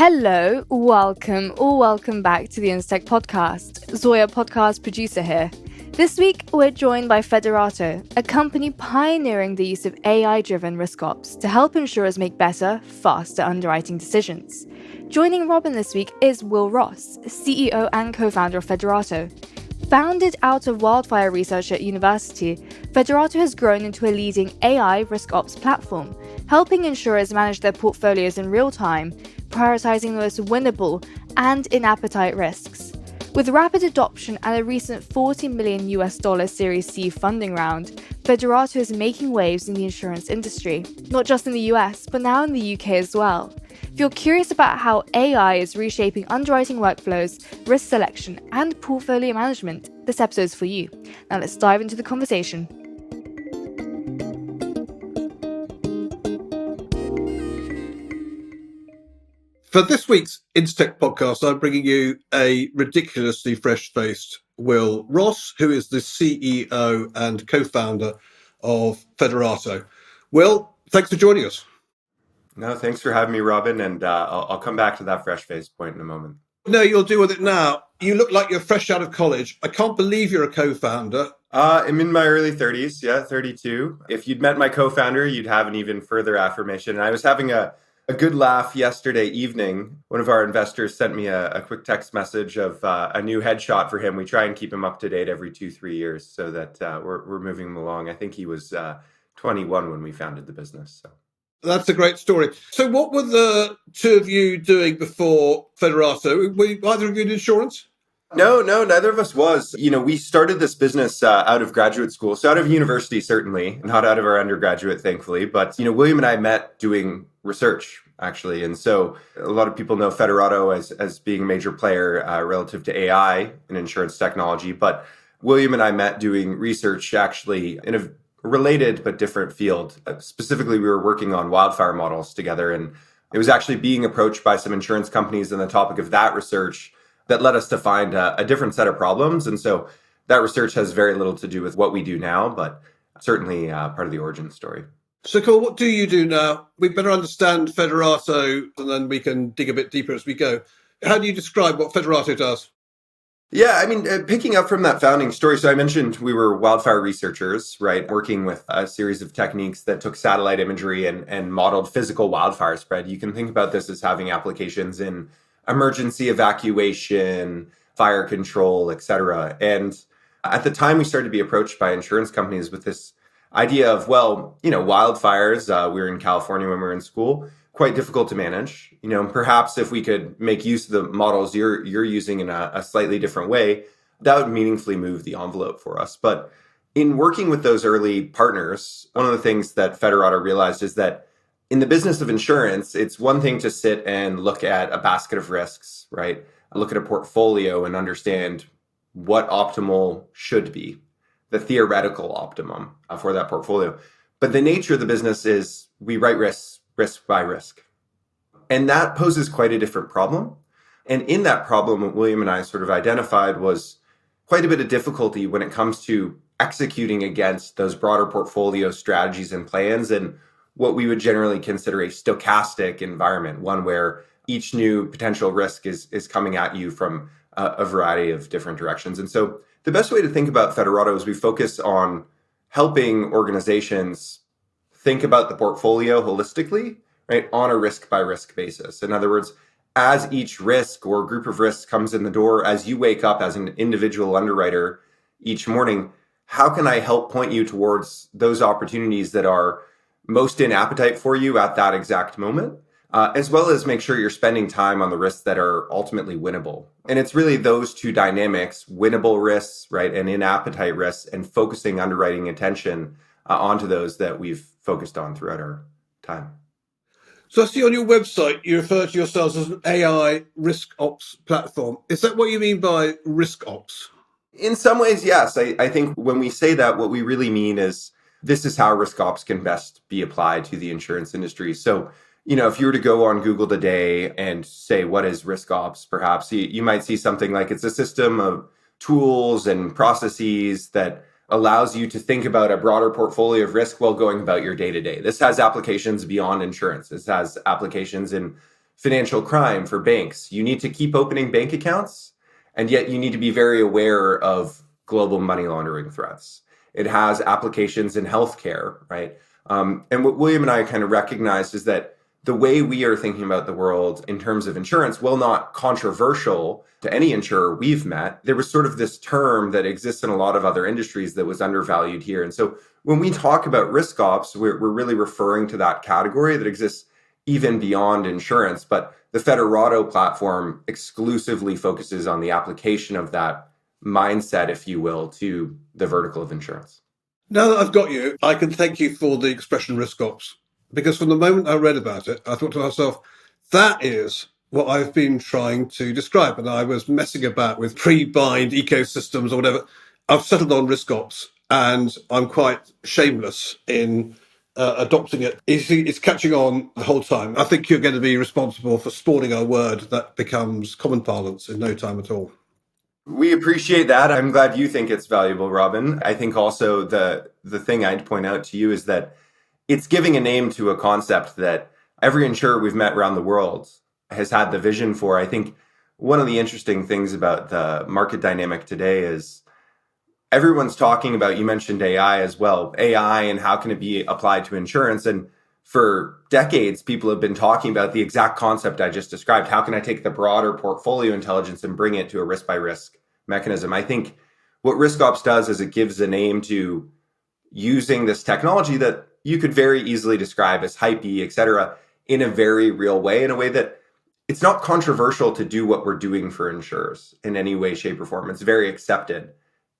Hello, welcome back to the Instech podcast. Zoya, podcast producer here. This week, we're joined by Federato, a company pioneering the use of AI-driven RiskOps to help insurers make better, faster underwriting decisions. Joining Robin this week is Will Ross, CEO and co-founder of Federato. Founded out of wildfire research at university, Federato has grown into a leading AI RiskOps platform, helping insurers manage their portfolios in real time, prioritizing the most winnable and in-appetite risks. With rapid adoption and a recent $40 million USD Series C funding round, Federato is making waves in the insurance industry, not just in the US, but now in the UK as well. If you're curious about how AI is reshaping underwriting workflows, risk selection, and portfolio management, this episode is for you. Now let's dive into the conversation. For this week's Instech podcast, I'm bringing you a ridiculously fresh-faced Will Ross, who is the CEO and co-founder of Federato. Will, thanks for joining us. No, thanks for having me, Robin, and I'll come back to that fresh-faced point in a moment. No, you'll deal with it now. You look like you're fresh out of college. I can't believe you're a co-founder. I'm in my early 30s, 32. If you'd met my co-founder, you'd have an even further affirmation. And I was having a good laugh yesterday evening. One of our investors sent me a quick text message of a new headshot for him. We try and keep him up to date every 2-3 years so that we're moving him along. I think he was 21 when we founded the business. So. That's a great story. So what were the two of you doing before Federato? Were either of you in insurance? No, neither of us was. We started this business out of graduate school. So out of university, certainly, not out of our undergraduate, thankfully. But, William and I met doing research, actually. And so a lot of people know Federato as being a major player relative to AI and insurance technology. But William and I met doing research, actually, in a related but different field. Specifically, we were working on wildfire models together. And it was actually being approached by some insurance companies on the topic of that research that led us to find a different set of problems. And so that research has very little to do with what we do now, but certainly part of the origin story. So, cool. What do you do now? We better understand Federato, and then we can dig a bit deeper as we go. How do you describe what Federato does? Yeah, picking up from that founding story. So I mentioned we were wildfire researchers, right? Working with a series of techniques that took satellite imagery and modeled physical wildfire spread. You can think about this as having applications in emergency evacuation, fire control, et cetera. And at the time, we started to be approached by insurance companies with this idea of, wildfires, we were in California when we were in school, quite difficult to manage. Perhaps if we could make use of the models you're using in a slightly different way, that would meaningfully move the envelope for us. But in working with those early partners, one of the things that Federato realized is that in the business of insurance, it's one thing to sit and look at a basket of risks, right? Look at a portfolio and understand what optimal should be, the theoretical optimum for that portfolio. But the nature of the business is we write risk by risk. And that poses quite a different problem. And in that problem, what William and I sort of identified was quite a bit of difficulty when it comes to executing against those broader portfolio strategies and plans and what we would generally consider a stochastic environment, one where each new potential risk is coming at you from a variety of different directions. And so the best way to think about Federato is we focus on helping organizations think about the portfolio holistically, right, on a risk by risk basis. In other words, as each risk or group of risks comes in the door, as you wake up as an individual underwriter each morning, how can I help point you towards those opportunities that are most in appetite for you at that exact moment, as well as make sure you're spending time on the risks that are ultimately winnable. And it's really those two dynamics, winnable risks, right, and in appetite risks, and focusing underwriting attention onto those that we've focused on throughout our time. So I see on your website, you refer to yourselves as an AI RiskOps platform. Is that what you mean by RiskOps? In some ways, yes. I think when we say that, what we really mean is this is how RiskOps can best be applied to the insurance industry. So, if you were to go on Google today and say, what is RiskOps, perhaps you might see something like it's a system of tools and processes that allows you to think about a broader portfolio of risk while going about your day-to-day. This has applications beyond insurance. This has applications in financial crime for banks. You need to keep opening bank accounts, and yet you need to be very aware of global money laundering threats. It has applications in healthcare, right? And what William and I kind of recognized is that the way we are thinking about the world in terms of insurance, while not controversial to any insurer we've met, there was sort of this term that exists in a lot of other industries that was undervalued here. And so when we talk about RiskOps, we're really referring to that category that exists even beyond insurance. But the Federato platform exclusively focuses on the application of that mindset, if you will, to the vertical of insurance. Now that I've got you, I can thank you for the expression RiskOps, because from the moment I read about it, I thought to myself, that is what I've been trying to describe. And I was messing about with pre-bind ecosystems or whatever. I've settled on RiskOps, and I'm quite shameless in adopting it. It's catching on the whole time. I think you're going to be responsible for spawning a word that becomes common parlance in no time at all. We appreciate that. I'm glad you think it's valuable, Robin. I think also the thing I'd point out to you is that it's giving a name to a concept that every insurer we've met around the world has had the vision for. I think one of the interesting things about the market dynamic today is everyone's talking about, you mentioned AI as well, AI and how can it be applied to insurance. And for decades, people have been talking about the exact concept I just described. How can I take the broader portfolio intelligence and bring it to a risk by risk mechanism? I think what RiskOps does is it gives a name to using this technology that you could very easily describe as hypey, et cetera, in a very real way, in a way that it's not controversial to do what we're doing for insurers in any way, shape, or form. It's very accepted.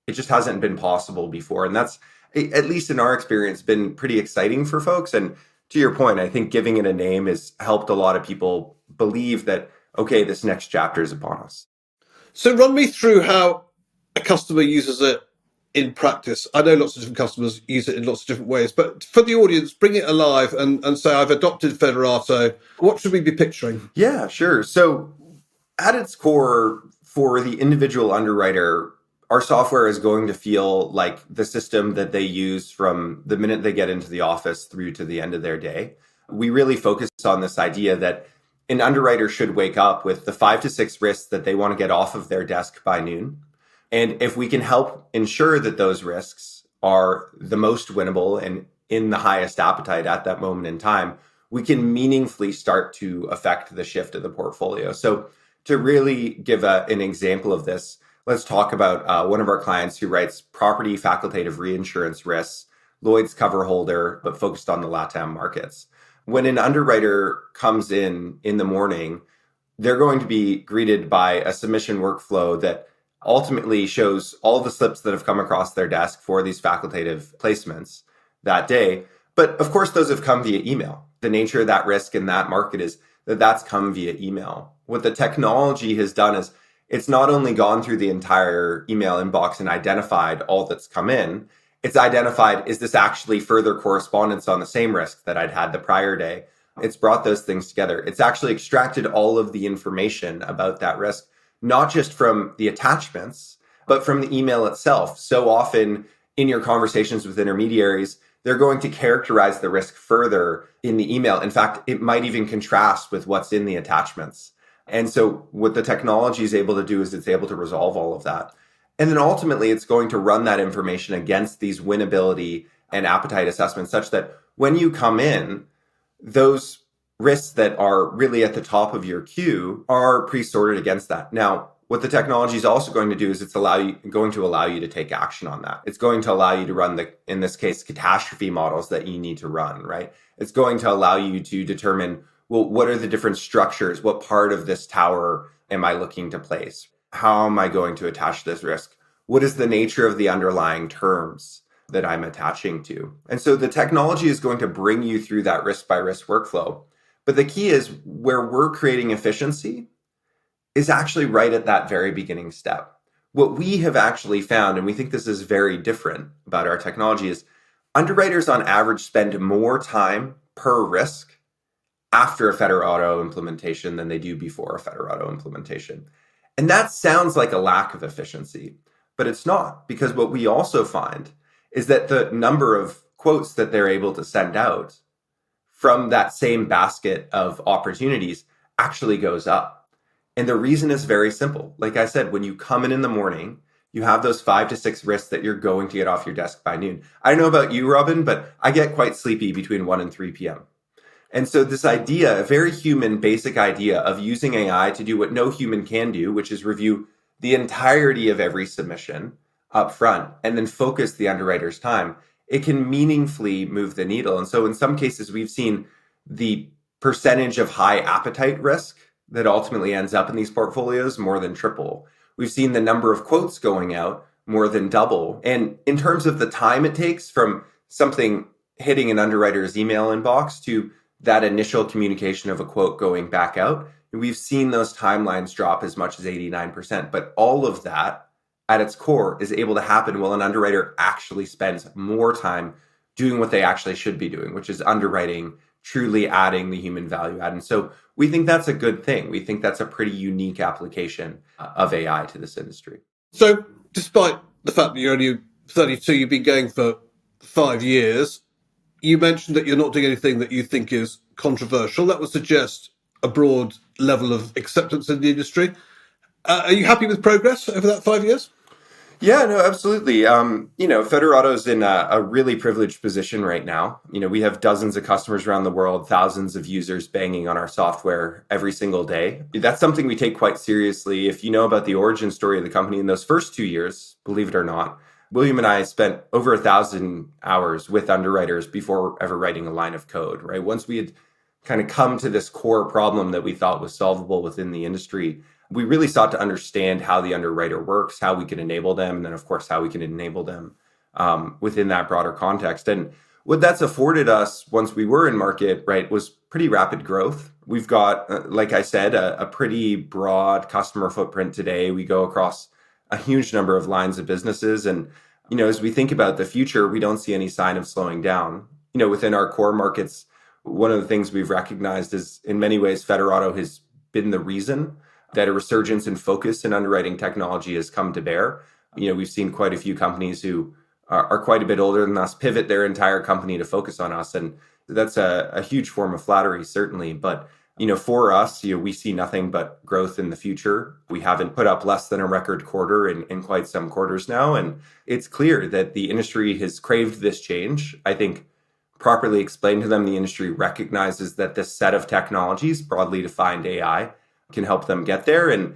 It just hasn't been possible before. And that's, at least in our experience, been pretty exciting for folks. And to your point, I think giving it a name has helped a lot of people believe that, okay, this next chapter is upon us. So run me through how a customer uses it in practice. I know lots of different customers use it in lots of different ways, but for the audience, bring it alive and say, I've adopted Federato. What should we be picturing? Yeah, sure. So at its core, for the individual underwriter, our software is going to feel like the system that they use from the minute they get into the office through to the end of their day. We really focus on this idea that an underwriter should wake up with the 5 to 6 risks that they want to get off of their desk by noon. And if we can help ensure that those risks are the most winnable and in the highest appetite at that moment in time, we can meaningfully start to affect the shift of the portfolio. So to really give an example of this, let's talk about one of our clients who writes property facultative reinsurance risks, Lloyd's cover holder, but focused on the LATAM markets. When an underwriter comes in the morning, they're going to be greeted by a submission workflow that ultimately shows all the slips that have come across their desk for these facultative placements that day. But of course, those have come via email. The nature of that risk in that market is that that's come via email. What the technology has done is it's not only gone through the entire email inbox and identified all that's come in, it's identified, is this actually further correspondence on the same risk that I'd had the prior day? It's brought those things together. It's actually extracted all of the information about that risk, not just from the attachments, but from the email itself. So often in your conversations with intermediaries, they're going to characterize the risk further in the email. In fact, it might even contrast with what's in the attachments. And so what the technology is able to do is it's able to resolve all of that. And then ultimately, it's going to run that information against these winnability and appetite assessments such that when you come in, those risks that are really at the top of your queue are pre-sorted against that. Now, what the technology is also going to do is it's going to allow you to take action on that. It's going to allow you to run in this case, catastrophe models that you need to run, right? It's going to allow you to determine, well, what are the different structures? What part of this tower am I looking to place? How am I going to attach this risk? What is the nature of the underlying terms that I'm attaching to? And so the technology is going to bring you through that risk by risk workflow. But the key is where we're creating efficiency is actually right at that very beginning step. What we have actually found, and we think this is very different about our technology, is underwriters on average spend more time per risk after a Federato implementation than they do before a Federato implementation. And that sounds like a lack of efficiency, but it's not, because what we also find is that the number of quotes that they're able to send out from that same basket of opportunities actually goes up. And the reason is very simple. Like I said, when you come in the morning, you have those 5 to 6 risks that you're going to get off your desk by noon. I don't know about you, Robin, but I get quite sleepy between 1 and 3 p.m. And so this idea, a very human, basic idea of using AI to do what no human can do, which is review the entirety of every submission up front and then focus the underwriter's time, it can meaningfully move the needle. And so in some cases, we've seen the percentage of high appetite risk that ultimately ends up in these portfolios more than triple. We've seen the number of quotes going out more than double. And in terms of the time it takes from something hitting an underwriter's email inbox to that initial communication of a quote going back out, we've seen those timelines drop as much as 89%. But all of that at its core is able to happen while an underwriter actually spends more time doing what they actually should be doing, which is underwriting, truly adding the human value add. And so we think that's a good thing. We think that's a pretty unique application of AI to this industry. So despite the fact that you're only 32, you've been going for 5 years, you mentioned that you're not doing anything that you think is controversial. That would suggest a broad level of acceptance in the industry. Are you happy with progress over that 5 years? Yeah, no, absolutely. Federato's in a really privileged position right now. We have dozens of customers around the world, thousands of users banging on our software every single day. That's something we take quite seriously. If you know about the origin story of the company in those first 2 years, believe it or not, William and I spent over 1,000 hours with underwriters before ever writing a line of code, right? Once we had kind of come to this core problem that we thought was solvable within the industry, we really sought to understand how the underwriter works, how we can enable them, and then, of course, how we can enable them within that broader context. And what that's afforded us once we were in market, right, was pretty rapid growth. We've got, like I said, a pretty broad customer footprint today. We go across a huge number of lines of businesses. And, as we think about the future, we don't see any sign of slowing down. Within our core markets, one of the things we've recognized is, in many ways, Federato has been the reason that a resurgence in focus in underwriting technology has come to bear. We've seen quite a few companies who are quite a bit older than us pivot their entire company to focus on us. And that's a huge form of flattery, certainly. But, for us, we see nothing but growth in the future. We haven't put up less than a record quarter in quite some quarters now. And it's clear that the industry has craved this change. I think properly explained to them, the industry recognizes that this set of technologies, broadly defined AI, can help them get there. And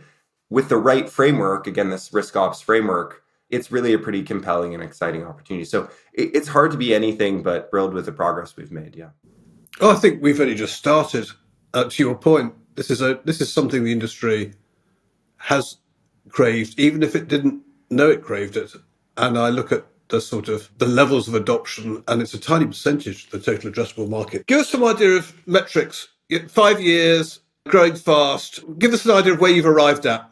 with the right framework, again, this RiskOps framework, it's really a pretty compelling and exciting opportunity. So it's hard to be anything but thrilled with the progress we've made. Yeah. Oh, I think we've only just started. To your point, this is something the industry has craved, even if it didn't know it craved it. And I look at the levels of adoption, and it's a tiny percentage of the total addressable market. Give us some idea of metrics. 5 years, growing fast. Give us an idea of where you've arrived at.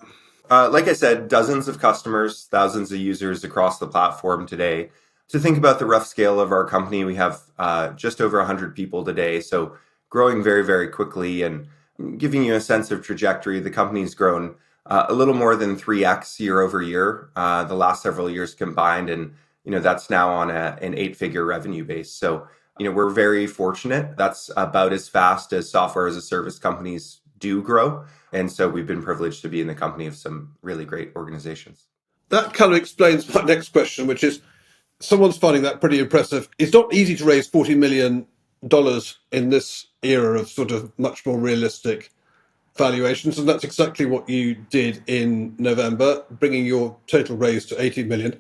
Like I said, dozens of customers, thousands of users across the platform today. To think about the rough scale of our company, we have just over 100 people today. So growing very, very quickly. And giving you a sense of trajectory, the company's grown a little more than 3x year over year, the last several years combined. And, that's now on an 8-figure revenue base. So, we're very fortunate. That's about as fast as software as a service companies do grow. And so we've been privileged to be in the company of some really great organizations. That kind of explains my next question, which is, someone's finding that pretty impressive. It's not easy to raise $40 million in this era of sort of much more realistic valuations. And that's exactly what you did in November, bringing your total raise to 18 million.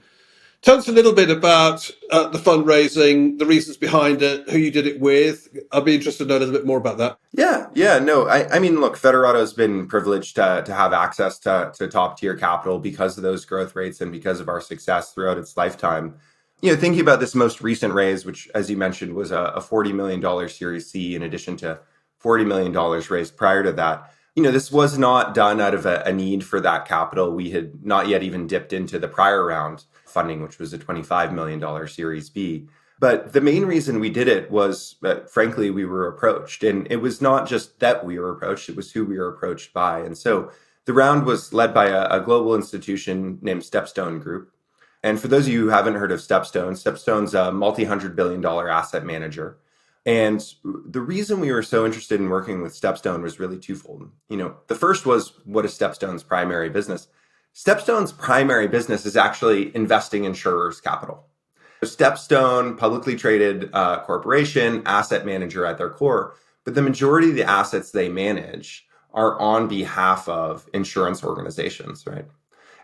Tell us a little bit about the fundraising, the reasons behind it, who you did it with. I'd be interested to know a little bit more about that. Yeah, no. I mean, look, Federato's been privileged to have access to top tier capital because of those growth rates and because of our success throughout its lifetime. Thinking about this most recent raise, which, as you mentioned, was a $40 million Series C in addition to $40 million raised prior to that. This was not done out of a need for that capital. We had not yet even dipped into the prior round funding, which was a $25 million Series B. But the main reason we did it was that, frankly, we were approached. And it was not just that we were approached, it was who we were approached by. And so the round was led by a global institution named Stepstone Group. And for those of you who haven't heard of Stepstone's a multi-$100 billion asset manager. And the reason we were so interested in working with StepStone was really twofold. The first was, what is StepStone's primary business? StepStone's primary business is actually investing insurers' capital. StepStone, publicly traded corporation, asset manager at their core, but the majority of the assets they manage are on behalf of insurance organizations, right?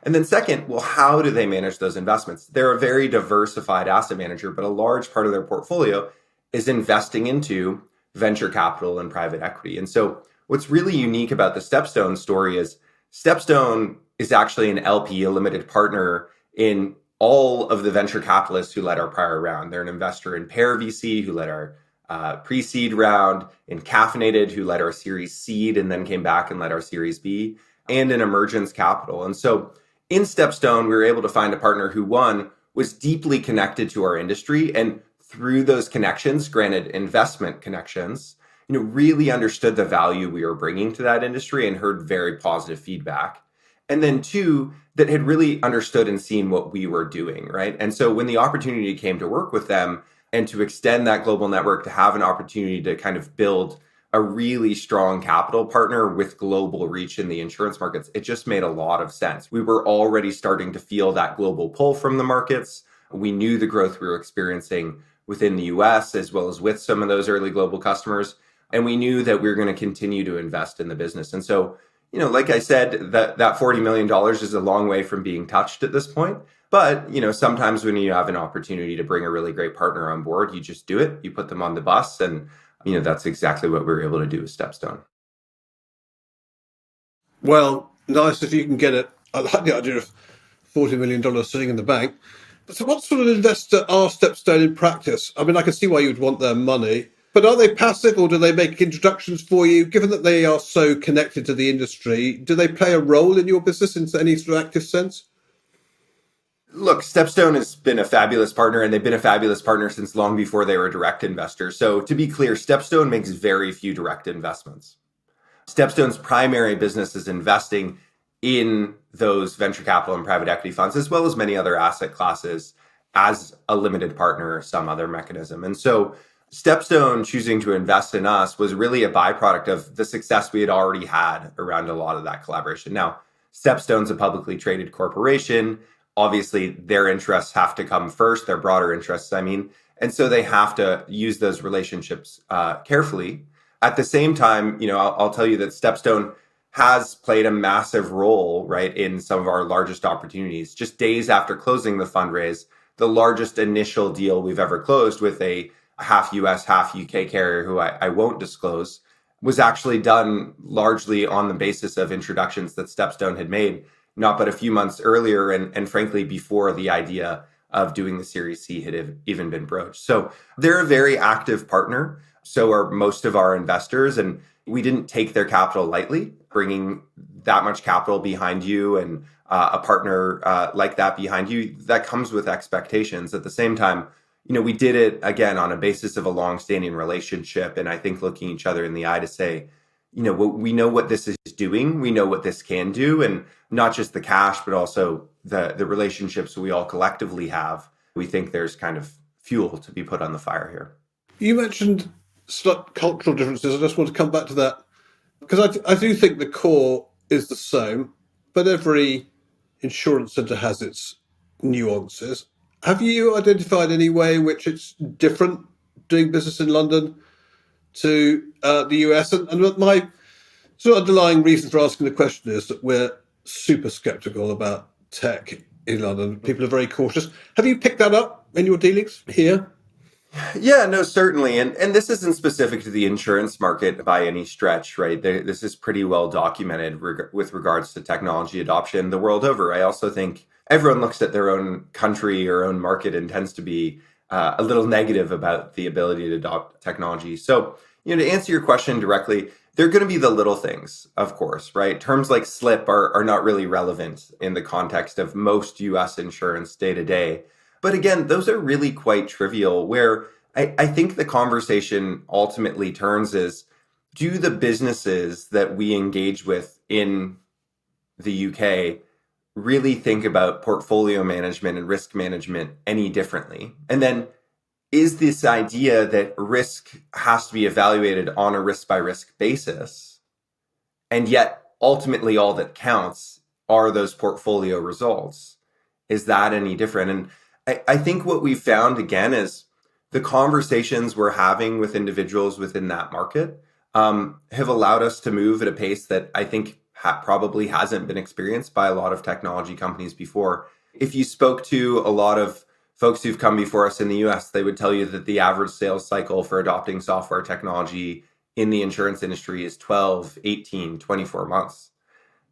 And then second, well, how do they manage those investments? They're a very diversified asset manager, but a large part of their portfolio is investing into venture capital and private equity. And so what's really unique about the StepStone story is StepStone is actually an LP, a limited partner, in all of the venture capitalists who led our prior round. They're an investor in Pear VC, who led our pre-seed round, in Caffeinated, who led our Series Seed and then came back and led our Series B, and in Emergence Capital. And so in StepStone, we were able to find a partner who, one, was deeply connected to our industry, and through those connections, granted investment connections, really understood the value we were bringing to that industry and heard very positive feedback. And then two, that had really understood and seen what we were doing, right? And so when the opportunity came to work with them and to extend that global network, to have an opportunity to kind of build a really strong capital partner with global reach in the insurance markets, it just made a lot of sense. We were already starting to feel that global pull from the markets. We knew the growth we were experiencing within the US, as well as with some of those early global customers. And we knew that we were going to continue to invest in the business. And so, like I said, that $40 million is a long way from being touched at this point. But, sometimes when you have an opportunity to bring a really great partner on board, you just do it. You put them on the bus. And, that's exactly what we were able to do with StepStone. Well, nice if you can get it. I like the idea of $40 million sitting in the bank. But so what sort of investor are StepStone in practice? I mean, I can see why you'd want their money, but are they passive, or do they make introductions for you? Given that they are so connected to the industry, do they play a role in your business in any sort of active sense? Look, StepStone has been a fabulous partner, and they've been a fabulous partner since long before they were direct investors. So to be clear, StepStone makes very few direct investments. StepStone's primary business is investing in those venture capital and private equity funds, as well as many other asset classes, as a limited partner or some other mechanism. And so StepStone choosing to invest in us was really a byproduct of the success we had already had around a lot of that collaboration. Now, StepStone's a publicly traded corporation. Obviously, their interests have to come first, their broader interests, and so they have to use those relationships carefully. At the same time, I'll tell you that StepStone has played a massive role, right, in some of our largest opportunities. Just days after closing the fundraise, the largest initial deal we've ever closed with a half US, half UK carrier who I won't disclose was actually done largely on the basis of introductions that StepStone had made, not but a few months earlier, and frankly, before the idea of doing the Series C had even been broached. So they're a very active partner. So are most of our investors. And we didn't take their capital lightly. Bringing that much capital behind you and a partner like that behind you, that comes with expectations. At the same time, we did it, again, on a basis of a long-standing relationship. And I think looking each other in the eye to say, we know what this is doing. We know what this can do. And not just the cash, but also the relationships we all collectively have. We think there's kind of fuel to be put on the fire here. You mentioned slight cultural differences. I just want to come back to that, because I do think the core is the same, but every insurance centre has its nuances. Have you identified any way in which it's different doing business in London to the US? And my sort of underlying reason for asking the question is that we're super skeptical about tech in London. People are very cautious. Have you picked that up in your dealings here? Yeah, no, certainly. And this isn't specific to the insurance market by any stretch, right? This is pretty well documented with regards to technology adoption the world over. I also think everyone looks at their own country or own market and tends to be a little negative about the ability to adopt technology. So, to answer your question directly, they're going to be the little things, of course, right? Terms like slip are not really relevant in the context of most US insurance day to day. But again, those are really quite trivial, where I think the conversation ultimately turns is, do the businesses that we engage with in the UK really think about portfolio management and risk management any differently? And then is this idea that risk has to be evaluated on a risk by risk basis. And yet, ultimately, all that counts are those portfolio results. Is that any different? And I think what we've found, again, is the conversations we're having with individuals within that market have allowed us to move at a pace that I think probably hasn't been experienced by a lot of technology companies before. If you spoke to a lot of folks who've come before us in the US, they would tell you that the average sales cycle for adopting software technology in the insurance industry is 12, 18, 24 months.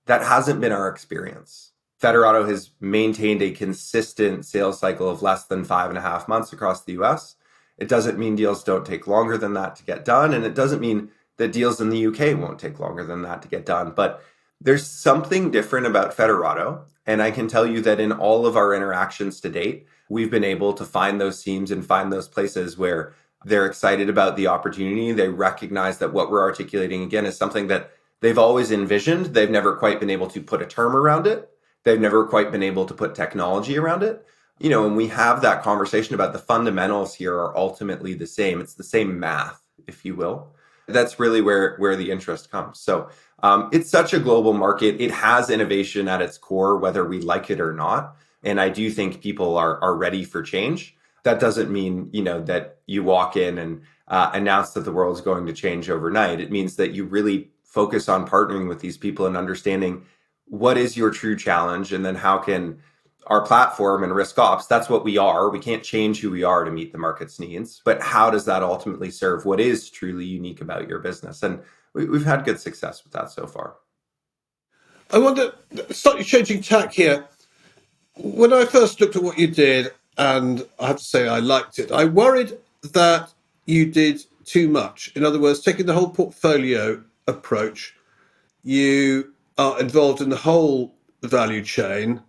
That hasn't been our experience. Federato has maintained a consistent sales cycle of less than 5.5 months across the US. It doesn't mean deals don't take longer than that to get done, and it doesn't mean that deals in the UK won't take longer than that to get done. But there's something different about Federato, and I can tell you that in all of our interactions to date, we've been able to find those teams and find those places where they're excited about the opportunity. They recognize that what we're articulating, again, is something that they've always envisioned. They've never quite been able to put a term around it. They've never quite been able to put technology around it. And we have that conversation about the fundamentals here are ultimately the same. It's the same math, if you will. That's really where the interest comes. So it's such a global market. It has innovation at its core, whether we like it or not. And I do think people are ready for change. That doesn't mean, that you walk in and announce that the world is going to change overnight. It means that you really focus on partnering with these people and understanding what is your true challenge, and then how can our platform and RiskOps, that's what we are. We can't change who we are to meet the market's needs, but how does that ultimately serve what is truly unique about your business? And we've had good success with that so far. I wonder, slightly changing tack here. When I first looked at what you did, and I have to say I liked it, I worried that you did too much. In other words, taking the whole portfolio approach, you are involved in the whole value chain.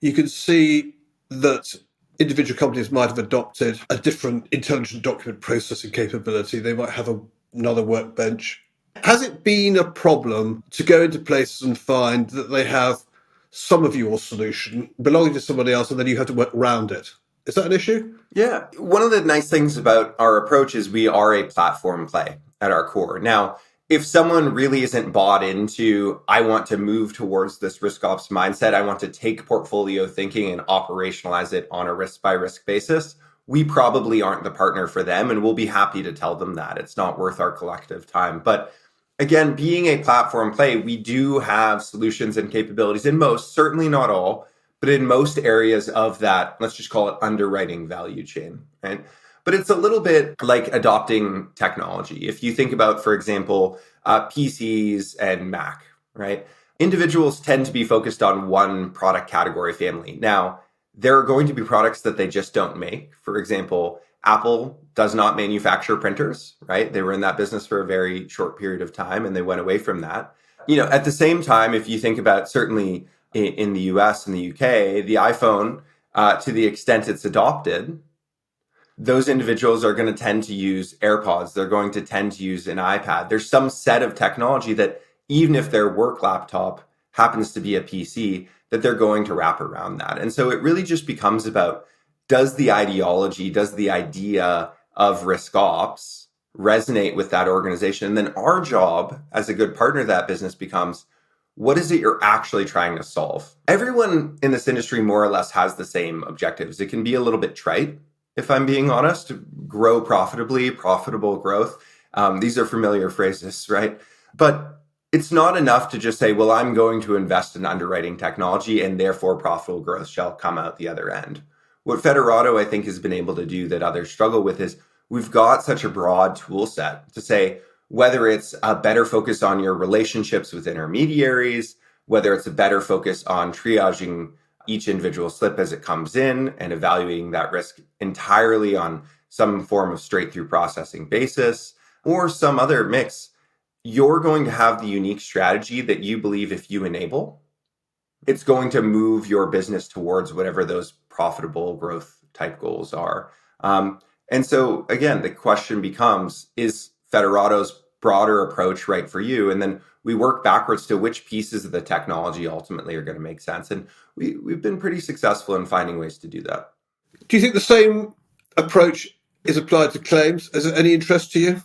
You can see that individual companies might have adopted a different intelligent document processing capability. They might have another workbench. Has it been a problem to go into places and find that they have some of your solution belonging to somebody else, and then you have to work around it? Is that an issue? Yeah. One of the nice things about our approach is we are a platform play at our core. Now, if someone really isn't bought into, I want to move towards this RiskOps mindset, I want to take portfolio thinking and operationalize it on a risk by risk basis, we probably aren't the partner for them, and we'll be happy to tell them that. It's not worth our collective time. But again, being a platform play, we do have solutions and capabilities in most, certainly not all, but in most areas of that, let's just call it underwriting value chain, right? But it's a little bit like adopting technology. If you think about, for example, PCs and Mac, right? Individuals tend to be focused on one product category family. Now, there are going to be products that they just don't make. For example, Apple does not manufacture printers, right? They were in that business for a very short period of time and they went away from that. At the same time, if you think about certainly in the US and the UK, the iPhone, to the extent it's adopted, those individuals are going to tend to use AirPods. They're going to tend to use an iPad. There's some set of technology that even if their work laptop happens to be a PC, that they're going to wrap around that. And so it really just becomes about, does the ideology, does the idea of RiskOps resonate with that organization? And then our job as a good partner to that business becomes, what is it you're actually trying to solve? Everyone in this industry more or less has the same objectives. It can be a little bit trite, if I'm being honest, grow profitably, profitable growth. These are familiar phrases, right? But it's not enough to just say, well, I'm going to invest in underwriting technology and therefore profitable growth shall come out the other end. What Federato, I think, has been able to do that others struggle with is we've got such a broad tool set to say, whether it's a better focus on your relationships with intermediaries, whether it's a better focus on triaging each individual slip as it comes in and evaluating that risk entirely on some form of straight through processing basis or some other mix, you're going to have the unique strategy that you believe if you enable, it's going to move your business towards whatever those profitable growth type goals are. And so again, the question becomes, is Federato's broader approach right for you? And then we work backwards to which pieces of the technology ultimately are going to make sense. And we've been pretty successful in finding ways to do that. Do you think the same approach is applied to claims. Is it any interest to you?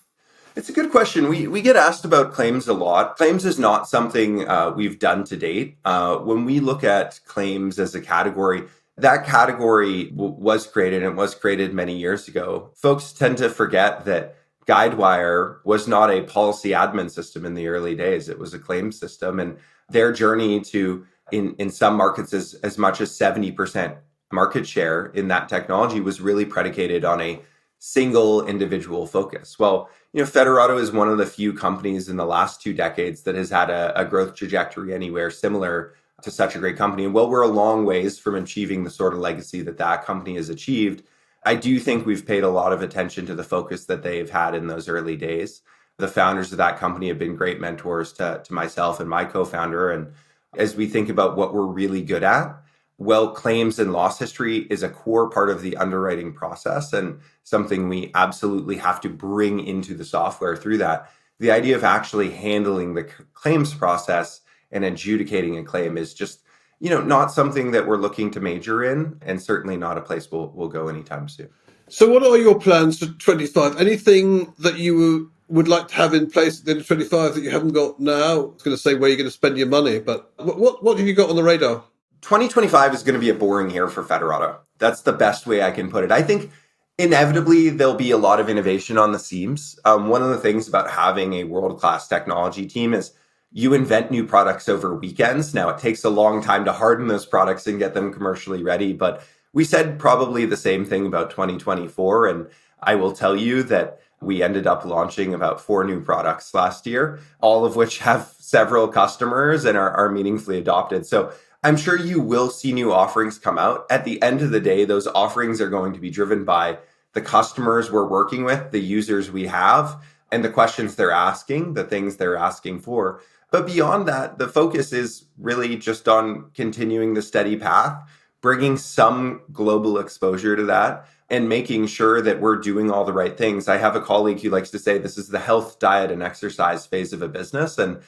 It's a good question. We get asked about claims a lot. Claims is not something we've done to date. When we look at claims as a category, that category was created, and it was created many years ago. Folks tend to forget that Guidewire was not a policy admin system in the early days. It was a claims system, and their journey to, in some markets, as much as 70% market share in that technology was really predicated on a single individual focus. Well, Federato is one of the few companies in the last 2 decades that has had a growth trajectory anywhere similar to such a great company. And while we're a long ways from achieving the sort of legacy that company has achieved, I do think we've paid a lot of attention to the focus that they've had in those early days. The founders of that company have been great mentors to myself and my co-founder. And as we think about what we're really good at, well, claims and loss history is a core part of the underwriting process and something we absolutely have to bring into the software through that. The idea of actually handling the claims process and adjudicating a claim is just, not something that we're looking to major in, and certainly not a place we'll go anytime soon. So what are your plans for 25? Anything that you would like to have in place at the end of 25 that you haven't got now? I was going to say where you're going to spend your money, but what have you got on the radar? 2025 is going to be a boring year for Federato. That's the best way I can put it. I think inevitably there'll be a lot of innovation on the seams. One of the things about having a world-class technology team is you invent new products over weekends. Now, it takes a long time to harden those products and get them commercially ready, but we said probably the same thing about 2024. And I will tell you that we ended up launching about 4 new products last year, all of which have several customers and are meaningfully adopted. So I'm sure you will see new offerings come out. At the end of the day, those offerings are going to be driven by the customers we're working with, the users we have, and the questions they're asking, the things they're asking for. But beyond that, the focus is really just on continuing the steady path, bringing some global exposure to that, and making sure that we're doing all the right things. I have a colleague who likes to say this is the health, diet, and exercise phase of a business. And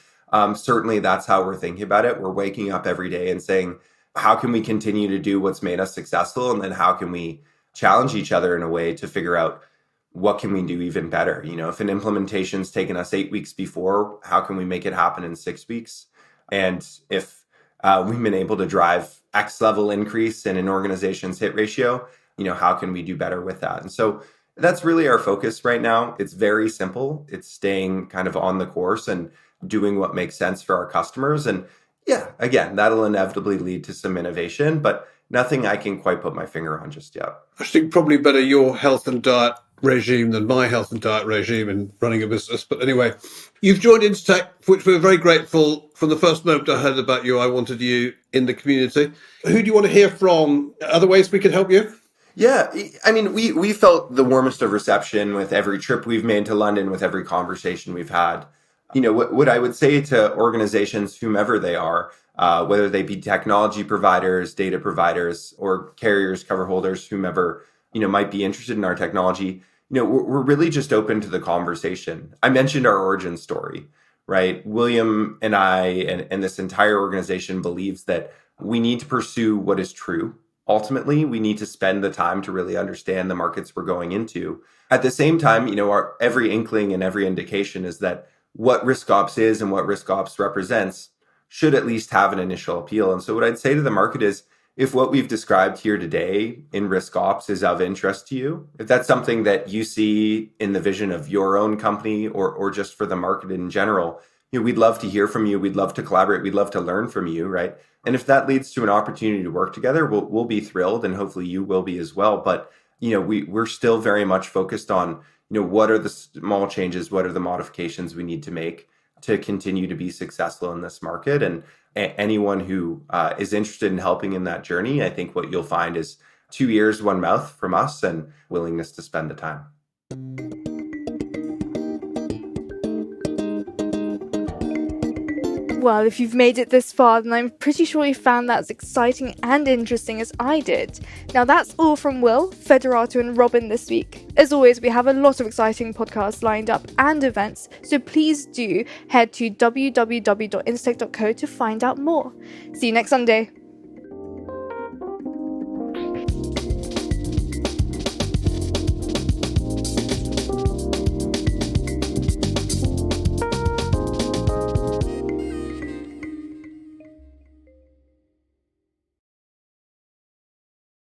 certainly that's how we're thinking about it. We're waking up every day and saying, how can we continue to do what's made us successful? And then how can we challenge each other in a way to figure out what can we do even better? If an implementation's taken us 8 weeks before, how can we make it happen in 6 weeks? And if we've been able to drive X level increase in an organization's hit ratio, how can we do better with that? And so that's really our focus right now. It's very simple. It's staying kind of on the course and doing what makes sense for our customers. And yeah, again, that'll inevitably lead to some innovation, but nothing I can quite put my finger on just yet. I think probably better your health and diet regime than my health and diet regime in running a business. But anyway, you've joined Instack, for which we're very grateful. From the first moment I heard about you, I wanted you in the community. Who do you want to hear from? Other ways we can help you? Yeah, I mean, we felt the warmest of reception with every trip we've made to London, with every conversation we've had. What I would say to organizations, whomever they are, whether they be technology providers, data providers, or carriers, cover holders, whomever, might be interested in our technology, we're really just open to the conversation. I mentioned our origin story, right? William and I and this entire organization believes that we need to pursue what is true. Ultimately, we need to spend the time to really understand the markets we're going into. At the same time, our every inkling and every indication is that what RiskOps is and what RiskOps represents should at least have an initial appeal. And so what I'd say to the market is, if what we've described here today in RiskOps is of interest to you, if that's something that you see in the vision of your own company or just for the market in general, we'd love to hear from you. We'd love to collaborate. We'd love to learn from you, right? And if that leads to an opportunity to work together, we'll be thrilled, and hopefully you will be as well. But we're still very much focused on what are the small changes, what are the modifications we need to make to continue to be successful in this market. And anyone who is interested in helping in that journey, I think what you'll find is 2 ears, 1 mouth from us, and willingness to spend the time. Well, if you've made it this far, then I'm pretty sure you found that as exciting and interesting as I did. Now that's all from Will, Federato and Robin this week. As always, we have a lot of exciting podcasts lined up and events, so please do head to www.instech.co to find out more. See you next Sunday.